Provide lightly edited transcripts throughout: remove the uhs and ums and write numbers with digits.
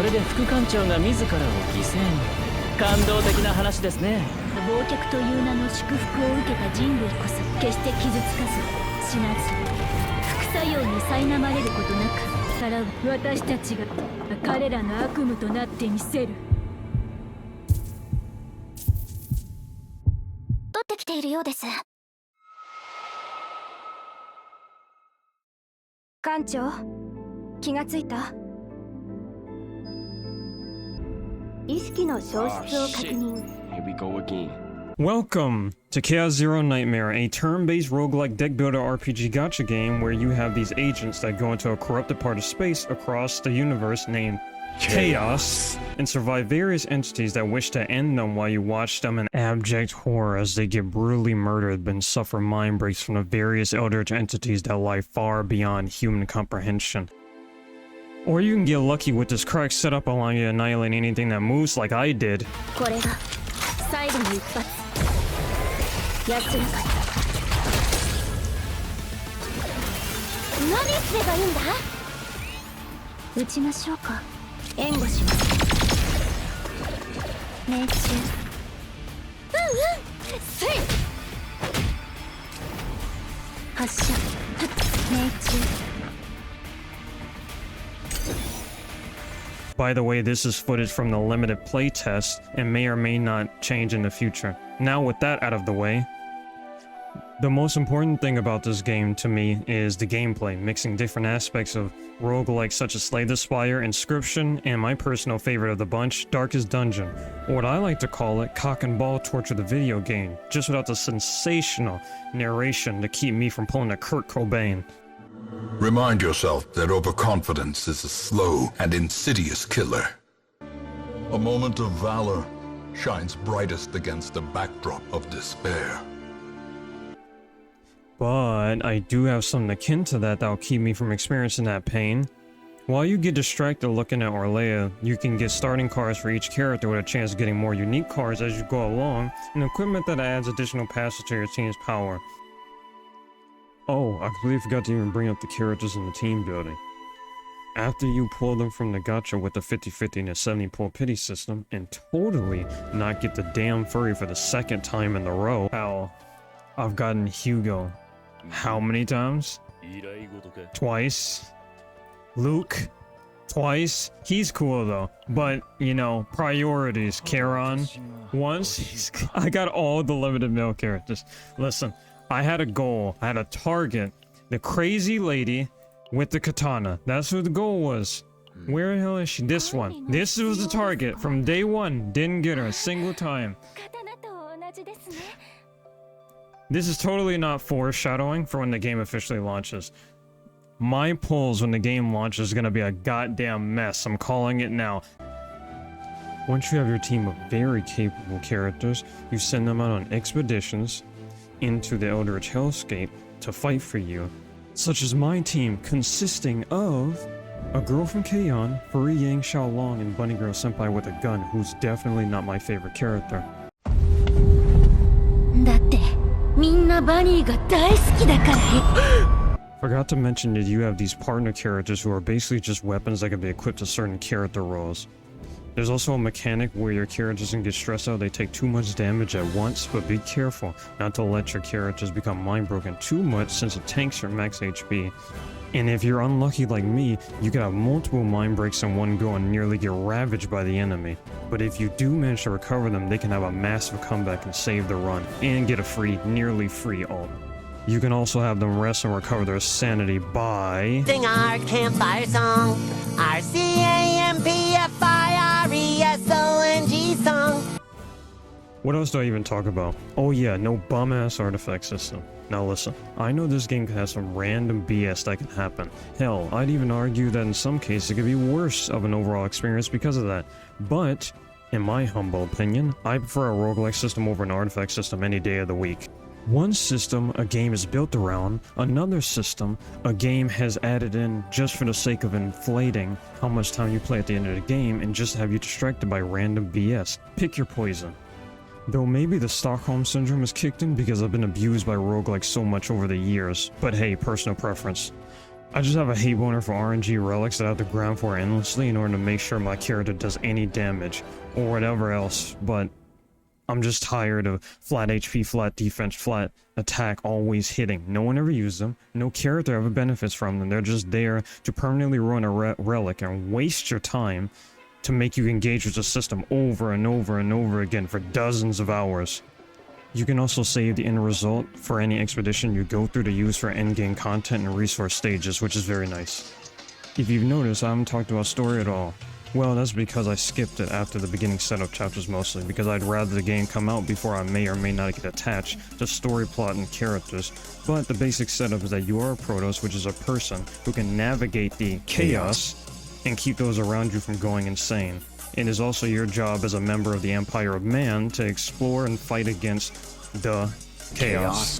れで副館長が自らを犠牲に。感動的な話ですね。忘却という名の祝福を受けた人類こそ決して傷つかず死なず副作用に苛まれることなくさらう。私たちが彼らの悪夢となってみせる。取ってきているようです。館長、気がついた？意識の消失を確認。Here we go again. Welcome to Chaos Zero Nightmare, a turn-based roguelike deck builder RPG gacha game where you have these agents that go into a corrupted part of space across the universe named Chaos and survive various entities that wish to end them while you watch them in abject horror as they get brutally murdered and suffer mind breaks from the various eldritch entities that lie far beyond human comprehension. Or you can get lucky with this crack setup allowing you to annihilate anything that moves like I did. これが最後の一発。安らかに。何すればいいんだ？撃ちましょうか。援護します。命中。せい。発射。命中。By the way, this is footage from the limited playtest and may or may not change in the future. Now with that out of the way, the most important thing about this game to me is the gameplay, mixing different aspects of roguelikes such as Slay the Spire, Inscription, and my personal favorite of the bunch, Darkest Dungeon, or what I like to call it, cock and ball torture the video game, just without the sensational narration to keep me from pulling a Kurt Cobain. Remind yourself that overconfidence is a slow and insidious killer. A moment of valor shines brightest against a backdrop of despair. But I do have something akin to that that'll keep me from experiencing that pain. While you get distracted looking at Orlea, you can get starting cards for each character with a chance of getting more unique cards as you go along, and equipment that adds additional passes to your team's power. Oh, I completely forgot to even bring up the characters in the team building. After you pull them from the gacha with the 50-50 and a 70 pull pity system, and totally not get the damn furry for the second time in a row, how I've gotten Hugo. How many times? Twice. Luke. Twice. He's cool though. But, you know, priorities. Charon. Once. I got all the limited male characters. Listen. I had a goal, I had a target. The crazy lady with the katana. That's what the goal was. Where the hell is she? This one. This was the target from day one. Didn't get her a single time. This is totally not foreshadowing for when the game officially launches. My pulls when the game launches is gonna be a goddamn mess. I'm calling it now. Once you have your team of very capable characters, you send them out on expeditions into the Eldritch Hellscape to fight for you, such as my team consisting of a girl from K-On!, Furry Yang Xiaolong, and Bunny Girl Senpai with a gun, who's definitely not my favorite character. Forgot to mention that you have these partner characters who are basically just weapons that can be equipped to certain character roles. There's also a mechanic where your characters can get stressed out, they take too much damage at once, but be careful not to let your characters become mind broken too much since it tanks your max HP. And if you're unlucky like me, you can have multiple mind breaks in one go and nearly get ravaged by the enemy. But if you do manage to recover them, they can have a massive comeback and save the run, and get a free, nearly free ult. You can also have them rest and recover their sanity by... Sing our campfire song, our CAMPFIRESONG song. What else do I even talk about? Oh yeah, no bum-ass artifact system. Now listen, I know this game can have some random BS that can happen. Hell, I'd even argue that in some cases it could be worse of an overall experience because of that. But, in my humble opinion, I prefer a roguelike system over an artifact system any day of the week. One system a game is built around, another system a game has added in just for the sake of inflating how much time you play at the end of the game and just have you distracted by random BS. Pick your poison. Though maybe the Stockholm Syndrome is kicked in because I've been abused by roguelikes so much over the years, but hey, personal preference. I just have a hate boner for RNG relics that I have to grind for endlessly in order to make sure my character does any damage or whatever else, but I'm just tired of flat HP, flat defense, flat attack always hitting. No one ever uses them. No character ever benefits from them. They're just there to permanently ruin a relic and waste your time to make you engage with the system over and over and over again for dozens of hours. You can also save the end result for any expedition you go through to use for endgame content and resource stages, which is very nice. If you've noticed, I haven't talked about story at all. Well, that's because I skipped it after the beginning setup chapters mostly, because I'd rather the game come out before I may or may not get attached to story plot and characters. But the basic setup is that you are a Protoss, which is a person who can navigate the chaos and keep those around you from going insane. It is also your job as a member of the Empire of Man to explore and fight against the chaos.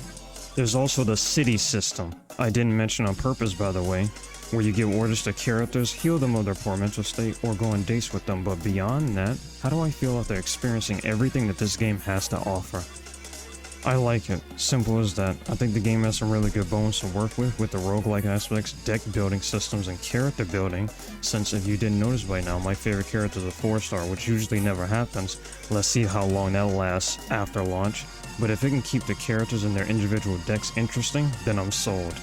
There's also the city system. I didn't mention on purpose, by the way, where you give orders to characters, heal them of their poor mental state, or go on dates with them. But beyond that, how do I feel after experiencing everything that this game has to offer? I like it. Simple as that. I think the game has some really good bones to work with the roguelike aspects, deck building systems, and character building, since if you didn't notice by now, my favorite character is a 4-star, which usually never happens. Let's see how long that lasts after launch. But if it can keep the characters and their individual decks interesting, then I'm sold.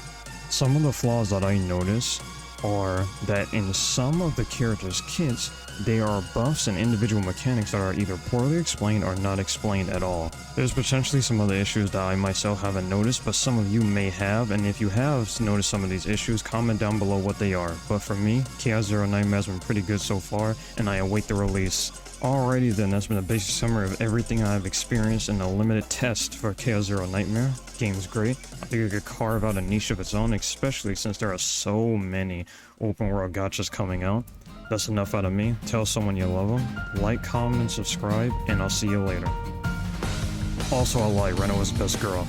Some of the flaws that I notice are that in some of the characters' kits, there are buffs and individual mechanics that are either poorly explained or not explained at all. There's potentially some other issues that I myself haven't noticed, but some of you may have, and if you have noticed some of these issues, comment down below what they are. But for me, Chaos Zero Nightmare has been pretty good so far, and I await the release. Alrighty then, that's been a basic summary of everything I've experienced in a limited test for Chaos Zero Nightmare. Game's great. I think it could carve out a niche of its own, especially since there are so many open world gachas coming out. That's enough out of me. Tell someone you love them. Like, comment, and subscribe, and I'll see you later. Also, I lied. Reno was the best girl.